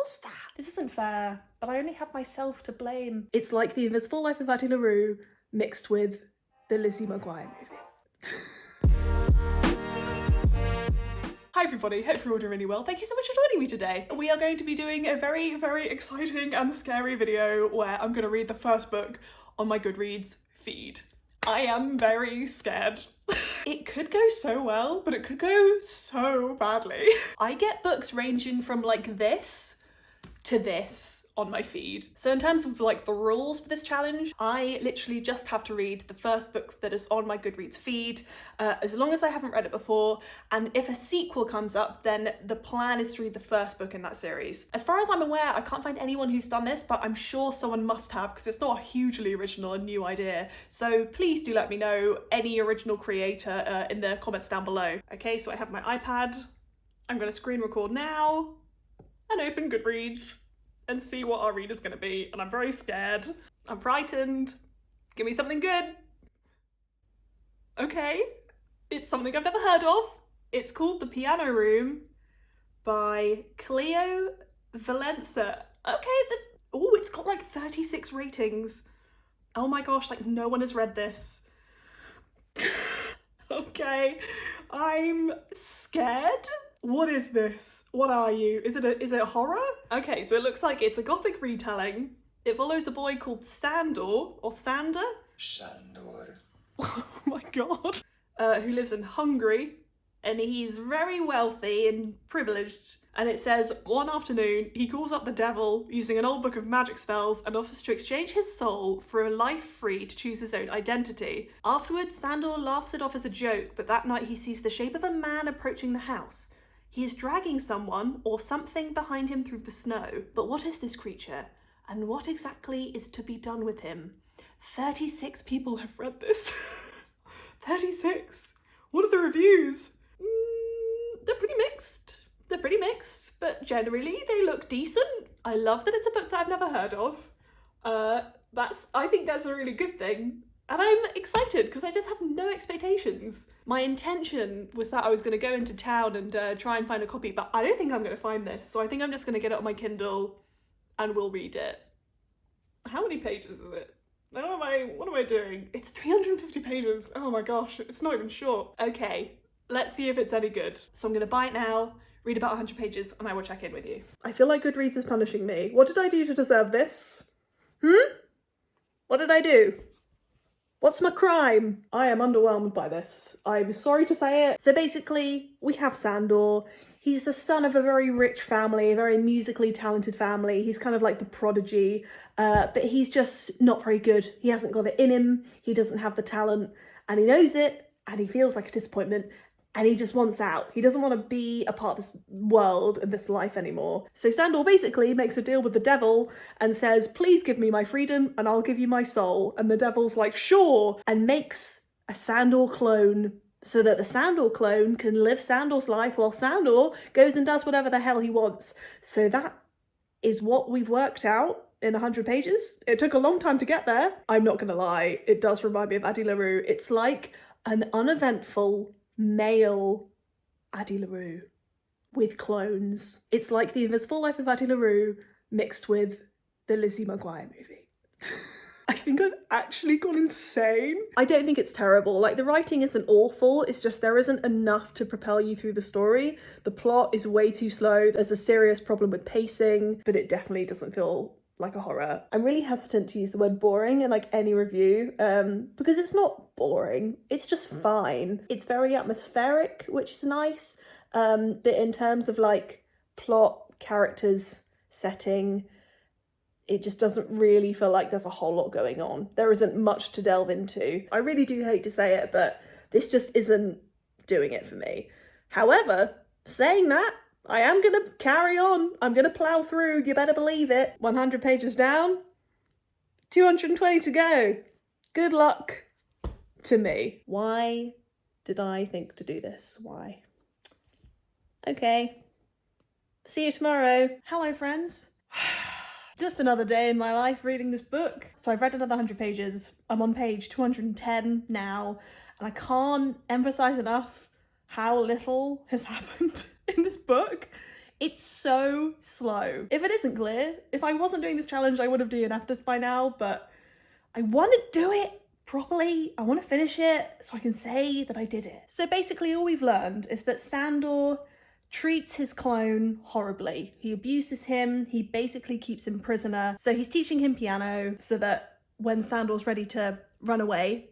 was that? This isn't fair, but I only have myself to blame. It's like The Invisible Life of Addie LaRue mixed with the Lizzie McGuire movie. Hi everybody, hope you're all doing really well. Thank you so much for joining me today. We are going to be doing a very, very exciting and scary video where I'm going to read the first book on my Goodreads feed. I am very scared. It could go so well, but it could go so badly. I get books ranging from like this to this on my feed. So in terms of like the rules for this challenge, I literally just have to read the first book that is on my Goodreads feed, as long as I haven't read it before, and if a sequel comes up, then the plan is to read the first book in that series. As far as I'm aware, I can't find anyone who's done this, but I'm sure someone must have, because it's not a hugely original and new idea. So please do let me know, any original creator, in the comments down below. Okay, so I have my iPad. I'm gonna screen record now and open Goodreads and see what our read is going to be, and I'm very scared. I'm frightened. Give me something good. Okay, it's something I've never heard of. It's called The Piano Room by Cleo Valenza. Okay, oh, it's got like 36 ratings. Oh my gosh, like no one has read this. Okay, I'm scared. What is this? What are you? Is it horror? Okay, so it looks like it's a gothic retelling. It follows a boy called Sandor, or Sander? Sandor. Oh my god. Who lives in Hungary, and he's very wealthy and privileged. And it says, one afternoon, he calls up the devil using an old book of magic spells and offers to exchange his soul for a life free to choose his own identity. Afterwards, Sandor laughs it off as a joke, but that night he sees the shape of a man approaching the house. He is dragging someone or something behind him through the snow. But what is this creature? And what exactly is to be done with him? 36 people have read this. 36. What are the reviews? They're pretty mixed. They're pretty mixed, but generally they look decent. I love that it's a book that I've never heard of. I think that's a really good thing. And I'm excited because I just have no expectations. My intention was that I was going to go into town and try and find a copy, but I don't think I'm going to find this. So I think I'm just going to get it on my Kindle and we'll read it. How many pages is it? What am I doing? It's 350 pages. Oh my gosh, it's not even short. Okay, let's see if it's any good. So I'm going to buy it now, read about 100 pages, and I will check in with you. I feel like Goodreads is punishing me. What did I do to deserve this? What did I do? What's my crime? I am underwhelmed by this. I'm sorry to say it. So basically, we have Sandor. He's the son of a very rich family, a very musically talented family. He's kind of like the prodigy, but he's just not very good. He hasn't got it in him. He doesn't have the talent, and he knows it, and he feels like a disappointment, and he just wants out. He doesn't want to be a part of this world and this life anymore. So Sandor basically makes a deal with the devil and says, please give me my freedom and I'll give you my soul. And the devil's like, sure, and makes a Sandor clone so that the Sandor clone can live Sandor's life while Sandor goes and does whatever the hell he wants. So that is what we've worked out in 100 pages. It took a long time to get there. I'm not gonna lie, it does remind me of Addie LaRue. It's like an uneventful male Addie LaRue with clones. It's like The Invisible Life of Addie LaRue mixed with the Lizzie McGuire movie. I think I've actually gone insane. I don't think it's terrible. Like, the writing isn't awful, it's just there isn't enough to propel you through the story. The plot is way too slow. There's a serious problem with pacing, but it definitely doesn't feel like a horror. I'm really hesitant to use the word boring in like any review, because it's not boring, it's just fine. It's very atmospheric, which is nice, but in terms of like plot, characters, setting, it just doesn't really feel like there's a whole lot going on. There isn't much to delve into. I really do hate to say it, but this just isn't doing it for me. However, saying that, I am gonna carry on. I'm gonna plow through, you better believe it. 100 pages down, 220 to go. Good luck to me. Why did I think to do this? Why? Okay. See you tomorrow. Hello, friends. Just another day in my life reading this book. So I've read another 100 pages. I'm on page 210 now, and I can't emphasize enough how little has happened in this book. It's so slow. If it isn't clear, if I wasn't doing this challenge, I would have DNF'd this by now, but I want to do it properly. I want to finish it so I can say that I did it. So basically all we've learned is that Sandor treats his clone horribly. He abuses him, he basically keeps him prisoner. So he's teaching him piano so that when Sandor's ready to run away,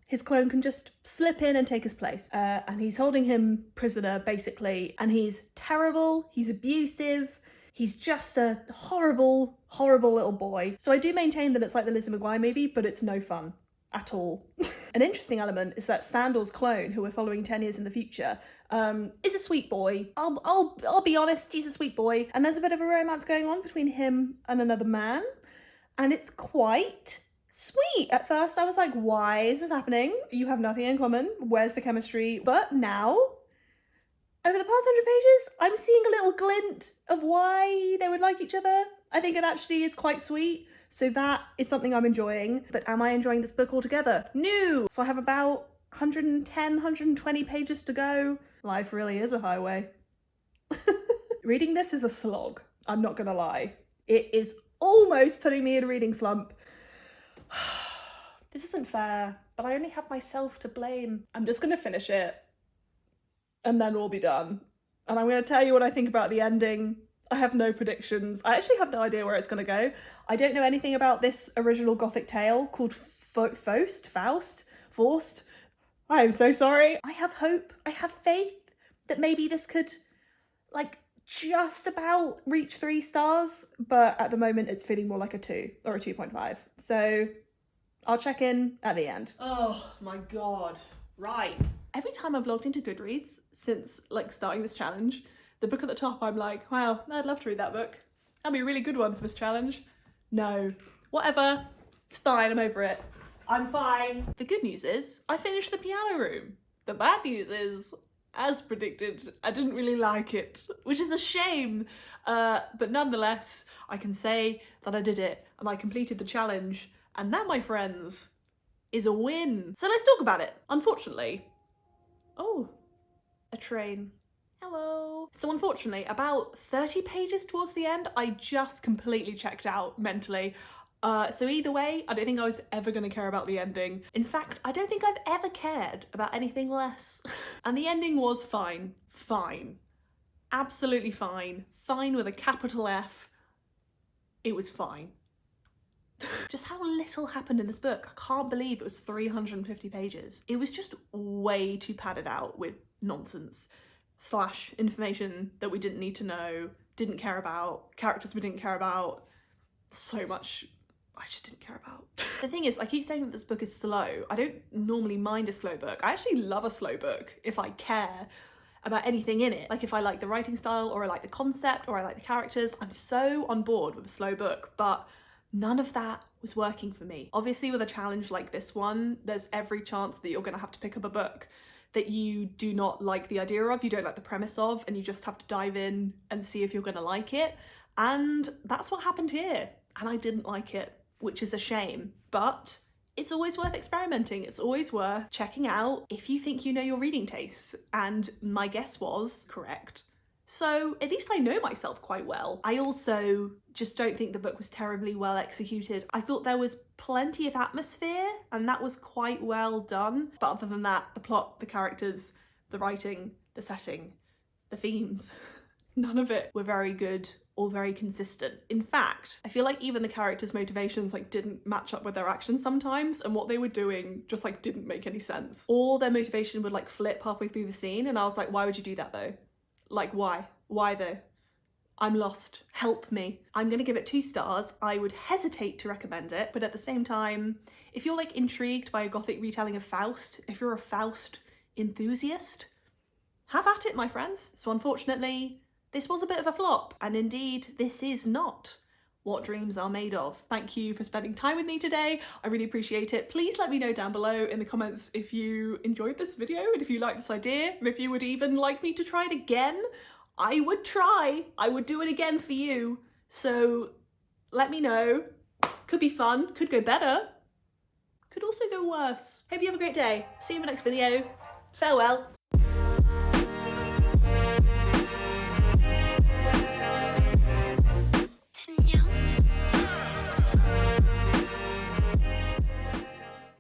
his clone can just slip in and take his place. And he's holding him prisoner, basically, and he's terrible, he's abusive, he's just a horrible, horrible little boy. So I do maintain that it's like the Lizzie McGuire movie, but it's no fun at all. An interesting element is that Sandor's clone, who we're following 10 years in the future, is a sweet boy. I'll be honest, he's a sweet boy. And there's a bit of a romance going on between him and another man, and it's quite sweet. At first I was like, why is this happening? You have nothing in common. Where's the chemistry? But now, over the past 100 pages, I'm seeing a little glint of why they would like each other. I think it actually is quite sweet. So that is something I'm enjoying. But am I enjoying this book altogether? No! So I have about 110, 120 pages to go. Life really is a highway. Reading this is a slog, I'm not gonna lie. It is almost putting me in a reading slump. This isn't fair, but I only have myself to blame. I'm just gonna finish it, and then we'll be done. And I'm gonna tell you what I think about the ending. I have no predictions. I actually have no idea where it's gonna go. I don't know anything about this original Gothic tale called Faust. I am so sorry. I have hope, I have faith that maybe this could, like, just about reach 3 stars, but at the moment it's feeling more like a 2 or a 2.5. So I'll check in at the end. Oh my god. Right. Every time I've logged into Goodreads since like starting this challenge, the book at the top, I'm like, wow, I'd love to read that book. That'd be a really good one for this challenge. No. Whatever. It's fine, I'm over it. I'm fine. The good news is I finished the piano room. The bad news is, as predicted, I didn't really like it, which is a shame. But nonetheless, I can say that I did it and I completed the challenge. And that, my friends, is a win. So let's talk about it. Unfortunately, oh, a train. Hello. So unfortunately, about 30 pages towards the end, I just completely checked out mentally. So either way, I don't think I was ever going to care about the ending. In fact, I don't think I've ever cared about anything less. And the ending was fine. Fine. Absolutely fine. Fine with a capital F. It was fine. Just how little happened in this book. I can't believe it was 350 pages. It was just way too padded out with nonsense / information that we didn't need to know, didn't care about, characters we didn't care about. So much I just didn't care about. The thing is, I keep saying that this book is slow. I don't normally mind a slow book. I actually love a slow book if I care about anything in it. Like if I like the writing style, or I like the concept, or I like the characters. I'm so on board with a slow book, but none of that was working for me. Obviously with a challenge like this one, there's every chance that you're gonna have to pick up a book that you do not like the idea of, you don't like the premise of, and you just have to dive in and see if you're gonna like it. And that's what happened here. And I didn't like it, which is a shame, but it's always worth experimenting. It's always worth checking out if you think you know your reading tastes. And my guess was correct. So at least I know myself quite well. I also just don't think the book was terribly well executed. I thought there was plenty of atmosphere and that was quite well done. But other than that, the plot, the characters, the writing, the setting, the themes, none of it were very good or very consistent. In fact, I feel like even the characters' motivations like didn't match up with their actions sometimes, and what they were doing just like didn't make any sense. Or their motivation would like flip halfway through the scene and I was like, why would you do that though? Like why? Why though? I'm lost. Help me. I'm gonna give it 2 stars. I would hesitate to recommend it, but at the same time, if you're like intrigued by a Gothic retelling of Faust, if you're a Faust enthusiast, have at it, my friends. So unfortunately, this was a bit of a flop, and indeed, this is not what dreams are made of. Thank you for spending time with me today. I really appreciate it. Please let me know down below in the comments if you enjoyed this video and if you like this idea, and if you would even like me to try it again. I would try. I would do it again for you. So let me know. Could be fun, could go better, could also go worse. Hope you have a great day. See you in the next video. Farewell.